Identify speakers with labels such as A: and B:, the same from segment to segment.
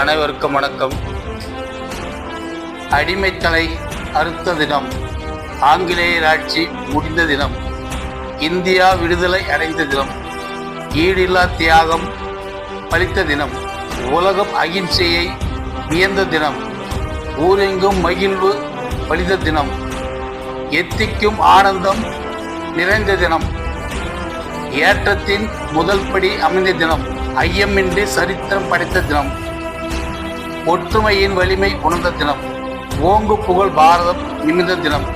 A: அனைவருக்கும் வணக்கம். அடிமைத்தலை அறுத்த தினம், ஆங்கிலேயர் ஆட்சி முடிந்த தினம், இந்தியா விடுதலை அடைந்த தினம், ஈடில்லா தியாகம் பலித்த தினம், உலகம் அகிம்சையை வியந்த தினம், ஊரெங்கும் மகிழ்வு பலித்த தினம், எத்திக்கும் ஆனந்தம் நிறைந்த தினம், ஏற்றத்தின் முதல் படி அமைந்த தினம், ஐயமின்றி சரித்திரம் படைத்த தினம், ஒற்றுமையின் வலிமை உணர்ந்த தினம், ஓங்கு புகழ் பாரதம் நிமிர்ந்த தினம்,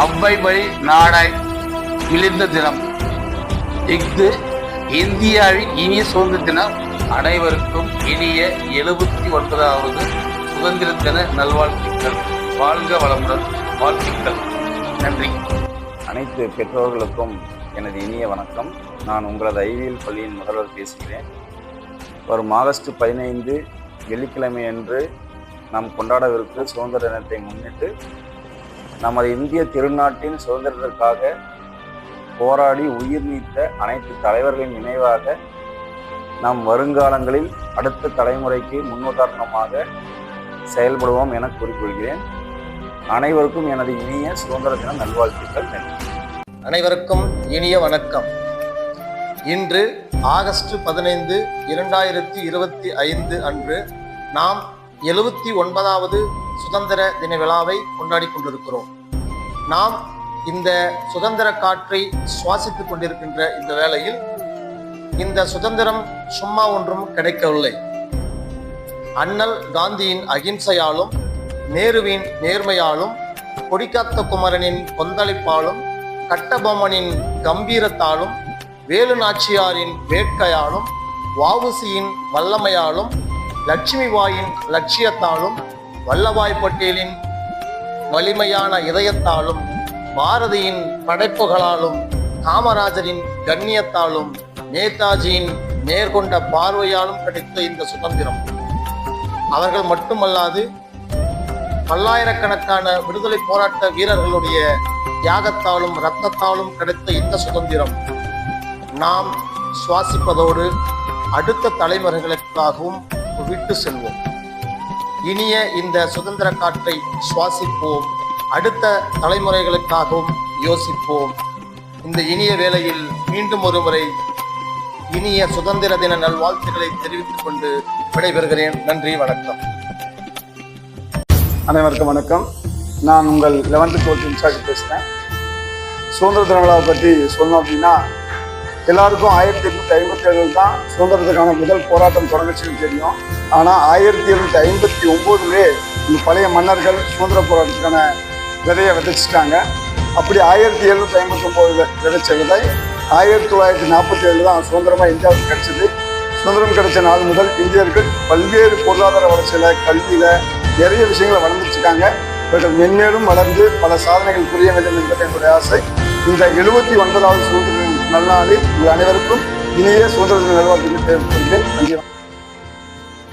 A: அவ்வை வழி நாடாய் மிளிர்ந்த தினம். இஃது இந்தியாவின் இனிய சுதந்திர தினம். அனைவருக்கும் இனிய 79வது சுதந்திர தின நல்வாழ்த்துக்கள். வாழ்க வளமுடன். வாழ்த்துக்கள். நன்றி.
B: அனைத்து பெற்றோர்களுக்கும் எனது இனிய வணக்கம். நான் உங்களது ஐவியல் பள்ளியின் முதல்வர் பேசுகிறேன். வரும் ஆகஸ்ட் 15 வெள்ளிக்கிழமை அன்று நாம் கொண்டாடவிருக்கிற சுதந்திர தினத்தை முன்னிட்டு நமது இந்திய திருநாட்டின் சுதந்திரத்திற்காக போராடி உயிர் நீத்த அனைத்து தலைவர்களின் நினைவாக நாம் வருங்காலங்களில் அடுத்த தலைமுறைக்கு முன்னுதாரணமாக செயல்படுவோம் என கூறிக்கொள்கிறேன். அனைவருக்கும் எனது இனிய சுதந்திர தின நல்வாழ்த்துக்கள். நன்றி.
C: அனைவருக்கும் இனிய வணக்கம். இன்று ஆகஸ்ட் 15, 2025 அன்று நாம் 79வது சுதந்திர தின விழாவை கொண்டாடி கொண்டிருக்கிறோம். நாம் இந்த சுதந்திர காற்றை சுவாசித்துக் கொண்டிருக்கின்ற இந்த வேளையில் இந்த சுதந்திரம் சும்மா ஒன்றும் கிடைக்கவில்லை. அண்ணல் காந்தியின் அகிம்சையாலும், நேருவின் நேர்மையாலும், கொடிக்காத்த குமரனின் கொந்தளிப்பாலும், கட்டபொம்மனின் கம்பீரத்தாலும், வேலு நாச்சியாரின் வேட்கையாலும், வஉசியின் வல்லமையாலும், லட்சுமிபாயின் லட்சியத்தாலும், வல்லபாய் பட்டேலின் வலிமையான இதயத்தாலும், பாரதியின் படைப்புகளாலும், காமராஜரின் கண்ணியத்தாலும், நேதாஜியின் நேர்கொண்ட பார்வையாலும் கிடைத்த இந்த சுதந்திரம் அவர்கள் மட்டுமல்லாது பல்லாயிரக்கணக்கான விடுதலை போராட்ட வீரர்களுடைய தியாகத்தாலும் இரத்தத்தாலும் கிடைத்த இந்த சுதந்திரம் நாம் சுவாசிப்பதோடு அடுத்த தலைமுறைகளுக்காகவும் விட்டு செல்வோம். இனிய இந்த சுதந்திர காற்றை சுவாசிப்போம், அடுத்த தலைமுறைகளுக்காகவும் யோசிப்போம். இந்த இனிய வேளையில் மீண்டும் ஒரு முறை இனிய சுதந்திர தின நல்வாழ்த்துக்களை தெரிவித்துக் கொண்டு விடைபெறுகிறேன். நன்றி, வணக்கம்.
D: அனைவருக்கும் வணக்கம். நான் உங்கள் 11th 12th இன்சார்ஜ் பேசுகிறேன். சுதந்திர தின விழாவை பற்றி சொல்லணும் அப்படின்னா, எல்லாருக்கும் 1857 தான் சுதந்திரத்துக்கான முதல் போராட்டம் தொடங்குச்சுன்னு தெரியும். ஆனால் 1759 இந்த பழைய மன்னர்கள் சுதந்திர போராட்டத்துக்கான விதையை விதைச்சிட்டாங்க. அப்படி 1759 விதைச்ச விதை 1947 தான் சுதந்திரமாக இந்தியாவுக்கு கிடைச்சிது. சுதந்திரம் கிடைச்ச நாள் முதல் இந்தியர்கள் பல்வேறு பொருளாதார வளர்ச்சியில், கல்வியில் நிறைய விஷயங்களை வளர்ந்துருச்சுக்காங்க. இவர்கள் மென்மேலும் வளர்ந்து பல சாதனைகள் புரிய வேண்டும் என்பது என்னுடைய ஆசை. இந்த 79வது சுதந்திர நல்நாளில் உங்கள் அனைவருக்கும் இனிய சுதந்திர தின நல்வாழ்த்துக்களை தெரிவித்துள்ளேன். நன்றி.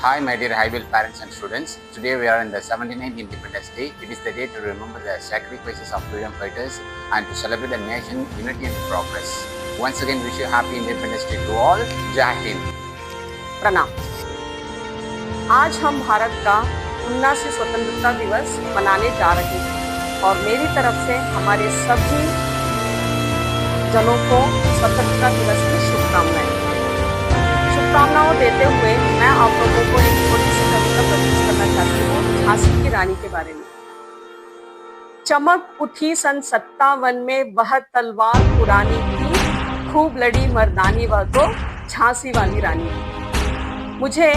E: Hi my dear Highville parents and students. Today we are in the 79th Independence Day. It is the day to remember the sacrifices of freedom fighters and to celebrate the nation unity and progress. Once again wish you happy Independence Day to all. Jai Hind.
F: प्रणाम। आज हम भारत का 79 स्वतंत्रता दिवस मनाने जा रहे हैं और मेरी तरफ से हमारे सभी जनों को स्वतंत्रता दिवस की शुभकामनाओं देते हुए मैं आप लोगों को एक छोटी सी कविता प्रस्तुत करना चाहती हूँ झांसी की रानी के बारे में। चमक उठी सन 57 में वह तलवार पुरानी थी, खूब लड़ी मर्दानी वह तो झांसी वाली रानी। मुझे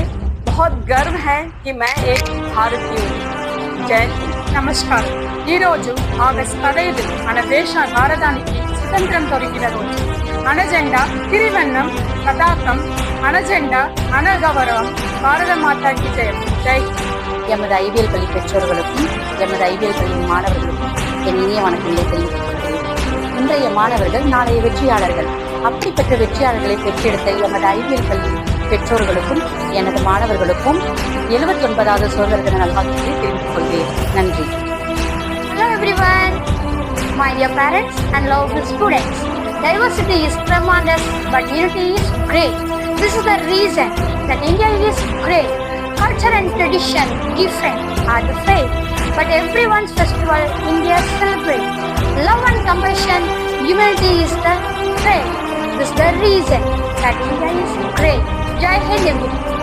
F: बहुत गर्व है कि मैं एक भारतीय हूँ। जय हिंद.
G: నమస్కారం. ఈరోజు ఆగస్టు 15 మన దేశ భారతానికి స్వతంత్రం దొరికిన రోజు. మన జెండా తిరివన్నం పతాకం, మన జెండా మన గౌరవం. பாரத மாதாக்கு ஜெயம். ஜெய்.
H: எமது ஐவியல் பள்ளி பெற்றோர்களுக்கும் எமது ஐவியல் பள்ளியின் மாணவர்களுக்கும் என் இனிய வணக்கங்களை தெரிவித்துக் கொள்கிறேன். இன்றைய மாணவர்கள் நாளைய வெற்றியாளர்கள். அப்படிப்பட்ட வெற்றியாளர்களை பெற்றெடுத்த எமது ஐவியல் பள்ளி பெற்றோர்களுக்கும் எனது மாணவர்களுக்கும் 79வது சுதந்திர தின நல்வாழ்த்துக்களை தெரிவித்துக் கொள்கிறேன். நன்றி.
I: Hello everyone, my dear parents and lovely students. Diversity is tremendous, but unity is great. This is the reason that India is great. culture and tradition different are the faith, but everyone's festival India celebrates. Love and compassion, unity is the faith. This is the reason that India is great. Jai Hind everyone.